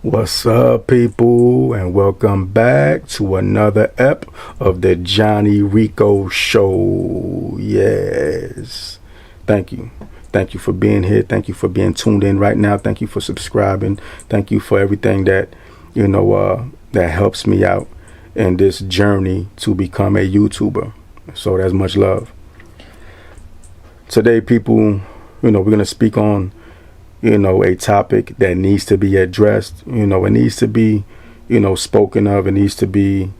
What's up, people, and welcome back to another ep of the Johnny Rico Show. Yes. Thank you. Thank you for being here. Thank you for being tuned in right now. Thank you for subscribing. Thank you for everything that, that helps me out in this journey to become a YouTuber. So that's much love. Today, people, we're going to speak on a topic that needs to be addressed. It needs to be, spoken of. It needs to be,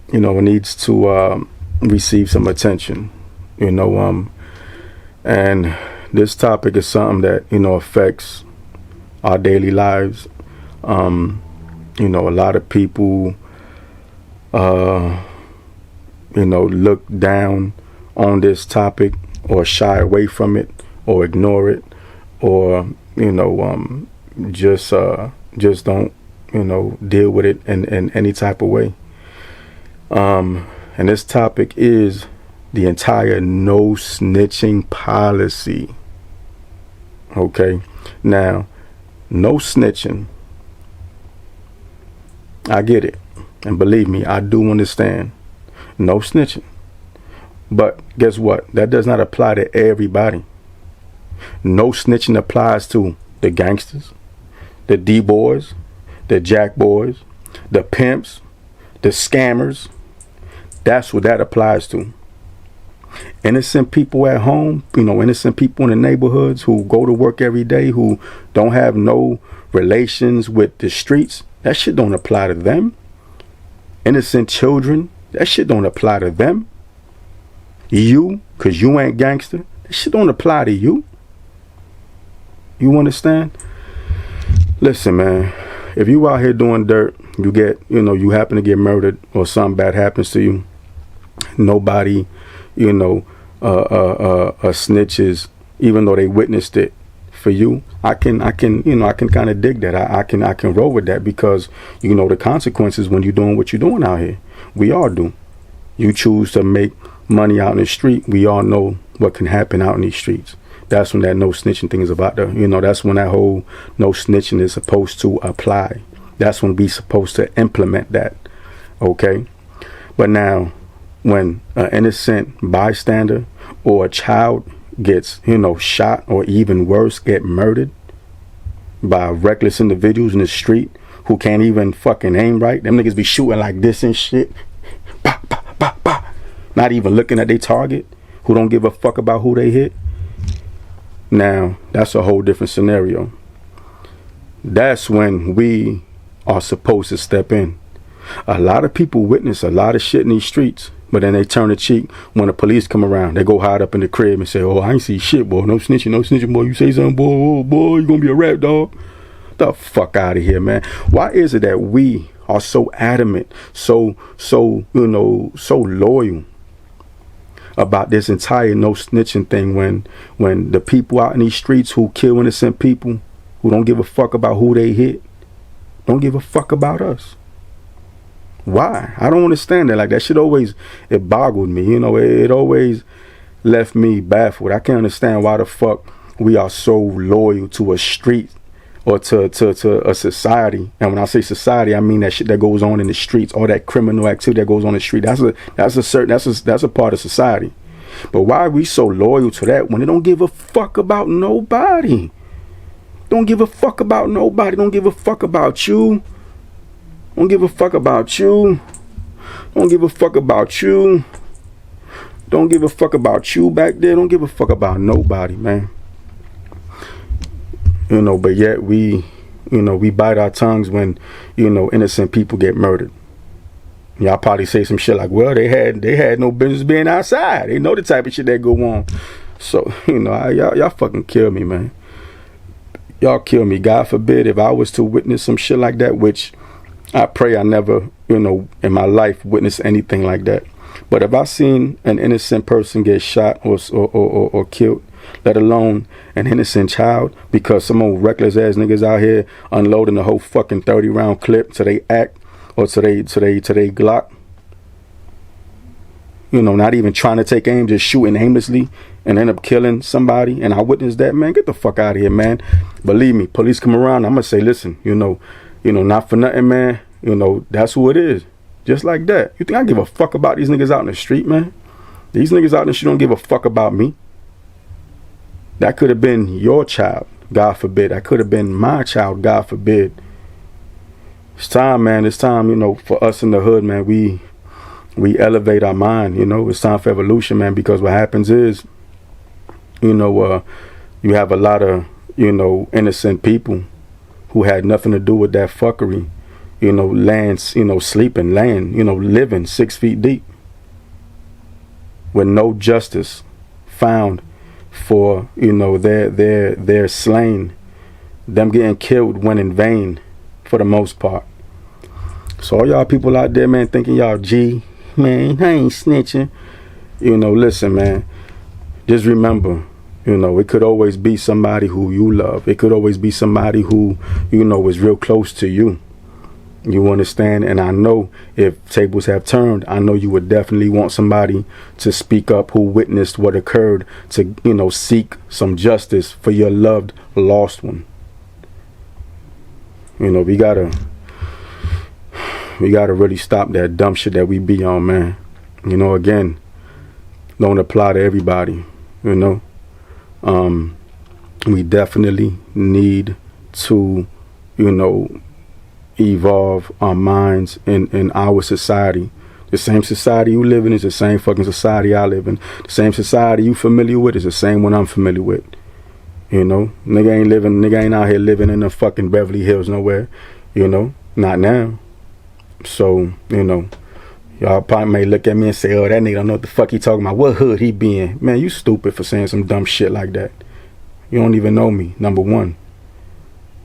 it needs to receive some attention, and this topic is something that, affects our daily lives. A lot of people, look down on this topic or shy away from it or ignore it or just don't deal with it in any type of way. And this topic is the entire no snitching policy. Okay, now no snitching, I get it, and believe me, I do understand no snitching, but guess what, that does not apply to everybody. No snitching applies to the gangsters, the D-boys, the jack boys, the pimps, the scammers. That's what that applies to. Innocent people at home, innocent people in the neighborhoods who go to work every day, who don't have no relations with the streets, that shit don't apply to them. Innocent children, that shit don't apply to them. You, cause you ain't gangster, that shit don't apply to you. You understand? Listen, man, if you out here doing dirt, you get, you happen to get murdered or something bad happens to you, nobody, snitches, even though they witnessed it for you. I can kind of dig that. I can roll with that because, the consequences when you're doing what you're doing out here. We all do. You choose to make money out in the street. We all know what can happen out in these streets. That's when that no snitching thing is about to, that's when that whole no snitching is supposed to apply. That's when we supposed to implement that. Okay. But now when an innocent bystander or a child gets, shot or even worse, get murdered by reckless individuals in the street who can't even fucking aim right. Them niggas be shooting like this and shit. Bah, bah, bah, bah. Not even looking at their target, who don't give a fuck about who they hit. Now, that's a whole different scenario. That's when we are supposed to step in. A lot of people witness a lot of shit in these streets, but then they turn a cheek when the police come around. They go hide up in the crib and say, "Oh, I ain't see shit, boy. No snitching, boy. You say something, boy, oh, boy, you gonna be a rap dog." The fuck out of here, man. Why is it that we are so adamant, so loyal about this entire no snitching thing when the people out in these streets who kill innocent people, who don't give a fuck about who they hit, don't give a fuck about us? Why? I don't understand that. Like, that shit always, it boggled me, it always left me baffled. I can't understand why the fuck we are so loyal to a street or to a society. And when I say society, I mean that shit that goes on in the streets, all that criminal activity that goes on in the street. That's a part of society. But why are we so loyal to that when they don't give a fuck about nobody? Don't give a fuck about nobody. Don't give a fuck about you. Don't give a fuck about you. Don't give a fuck about you. Don't give a fuck about you back there. Don't give a fuck about nobody, man. But yet we bite our tongues when, innocent people get murdered. Y'all probably say some shit like, well, they had no business being outside. They know the type of shit that go on. So, y'all fucking kill me, man. Y'all kill me. God forbid if I was to witness some shit like that, which I pray I never, in my life witness anything like that. But if I seen an innocent person get shot or killed, let alone an innocent child, because some old reckless ass niggas out here unloading the whole fucking 30-round clip to they act or to they Glock, not even trying to take aim, just shooting aimlessly and end up killing somebody, and I witnessed that, man, get the fuck out of here, man. Believe me, police come around, I'm gonna say, listen, Not for nothing, man. That's who it is. Just like that. You think I give a fuck about these niggas out in the street, man? These niggas out in the street don't give a fuck about me. That could have been your child, God forbid. That could have been my child, God forbid. It's time, man. It's time, for us in the hood, man. We elevate our mind, It's time for evolution, man, because what happens is, you have a lot of, innocent people who had nothing to do with that fuckery, sleeping, living 6 feet deep with no justice found for, their slain. Them getting killed went in vain for the most part. So all y'all people out there, man, thinking y'all G, man, I ain't snitching. Listen, man, just remember, it could always be somebody who you love. It could always be somebody who, is real close to you. You understand? And I know if tables have turned, I know you would definitely want somebody to speak up who witnessed what occurred to, seek some justice for your loved lost one. We gotta really stop that dumb shit that we be on, man. Again, don't apply to everybody, we definitely need to, evolve our minds in our society. The same society you live in is the same fucking society I live in. The same society you familiar with is the same one I'm familiar with. Nigga ain't out here living in the fucking Beverly Hills nowhere. Not now. So, y'all probably may look at me and say, oh, that nigga don't know what the fuck he talking about. What hood he be in? Man, you stupid for saying some dumb shit like that. You don't even know me, number one.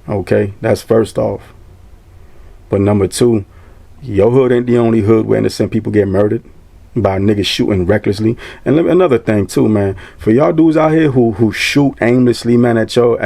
Okay, that's first off. But number two, your hood ain't the only hood where innocent people get murdered by niggas shooting recklessly. And another thing too, man, for y'all dudes out here who shoot aimlessly, man, at your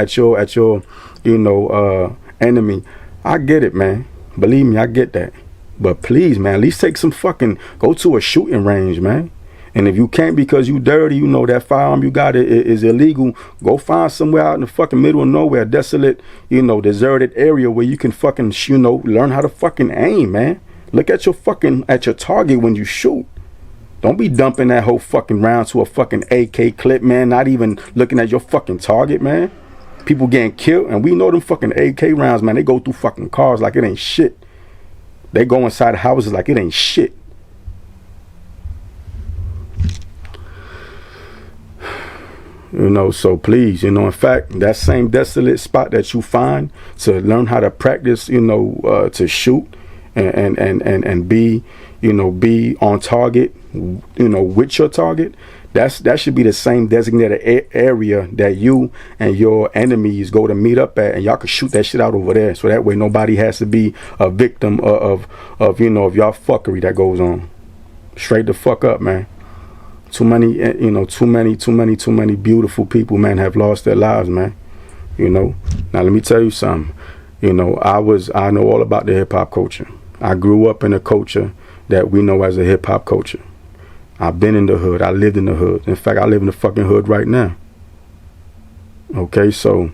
enemy, I get it, man. Believe me, I get that. But please, man, at least take some fucking, go to a shooting range, man. And if you can't because you dirty, that firearm you got is illegal, go find somewhere out in the fucking middle of nowhere, desolate, deserted area where you can fucking, learn how to fucking aim, man. Look at your target when you shoot. Don't be dumping that whole fucking round to a fucking AK clip, man. Not even looking at your fucking target, man. People getting killed, and we know them fucking AK rounds, man. They go through fucking cars like it ain't shit. They go inside houses like it ain't shit. So please, in fact, that same desolate spot that you find to learn how to practice, to shoot and be, be on target, with your target, that should be the same designated area that you and your enemies go to meet up at, and y'all can shoot that shit out over there. So that way nobody has to be a victim of y'all fuckery that goes on. Straight the fuck up, man. Too many beautiful people, man, have lost their lives, man. Now let me tell you something. I know all about the hip hop culture. I grew up in a culture that we know as a hip hop culture. I've been in the hood. I lived in the hood. In fact, I live in the fucking hood right now. Okay, so,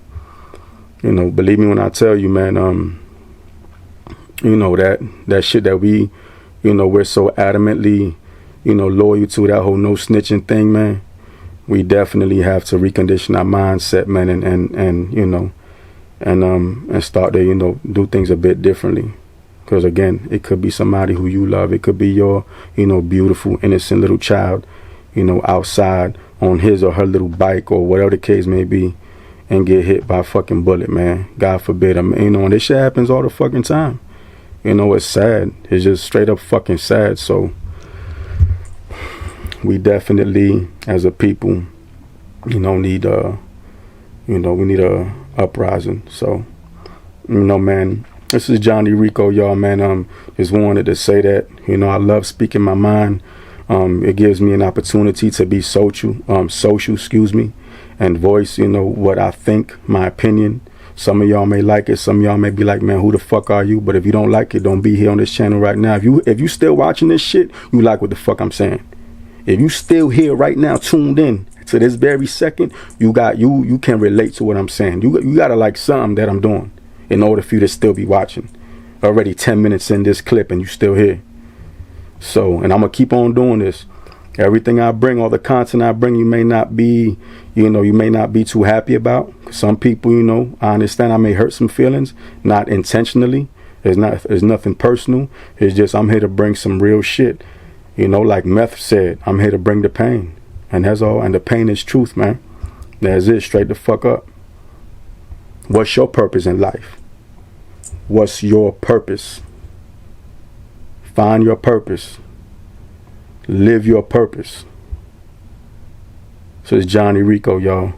believe me when I tell you, man, that shit that we, we're so adamantly, loyal to, that whole no snitching thing, man. We definitely have to recondition our mindset, man, and start to, do things a bit differently. Because again, it could be somebody who you love. It could be your, beautiful, innocent little child, outside on his or her little bike or whatever the case may be, and get hit by a fucking bullet, man. God forbid. And this shit happens all the fucking time. It's sad. It's just straight up fucking sad. So we definitely, as a people, need we need a uprising. So, man, this is Johnny Rico, y'all, man. Just wanted to say that, I love speaking my mind. It gives me an opportunity to be social, and voice, what I think, my opinion. Some of y'all may like it. Some of y'all may be like, man, who the fuck are you? But if you don't like it, don't be here on this channel right now. If you still watching this shit, you like what the fuck I'm saying. If you still here right now, tuned in to this very second, you can relate to what I'm saying. You gotta like something that I'm doing in order for you to still be watching. already 10 minutes in this clip and you still here. So, and I'm gonna keep on doing this. Everything I bring, all the content I bring, you may not be, you may not be too happy about. Some people, I understand I may hurt some feelings, not intentionally. It's nothing personal. It's just I'm here to bring some real shit. Like Meth said, I'm here to bring the pain. And that's all. And the pain is truth, man. That's it. Straight the fuck up. What's your purpose in life? What's your purpose? Find your purpose. Live your purpose. So it's Johnny Rico, y'all.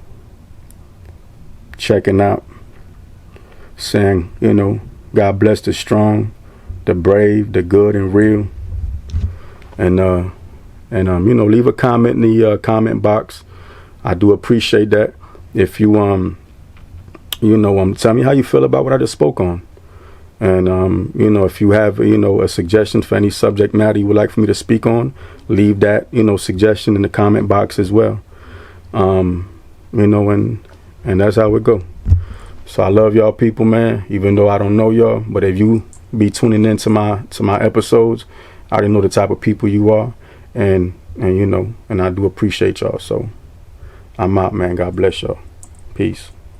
Checking out. Saying, God bless the strong, the brave, the good and real. And leave a comment in the comment box. I do appreciate that. If you tell me how you feel about what I just spoke on. And if you have a suggestion for any subject matter you would like for me to speak on, leave that suggestion in the comment box as well. And that's how it go. So I love y'all people, man, even though I don't know y'all, but if you be tuning into my episodes, I already know the type of people you are, and I do appreciate y'all. So I'm out, man. God bless y'all. Peace.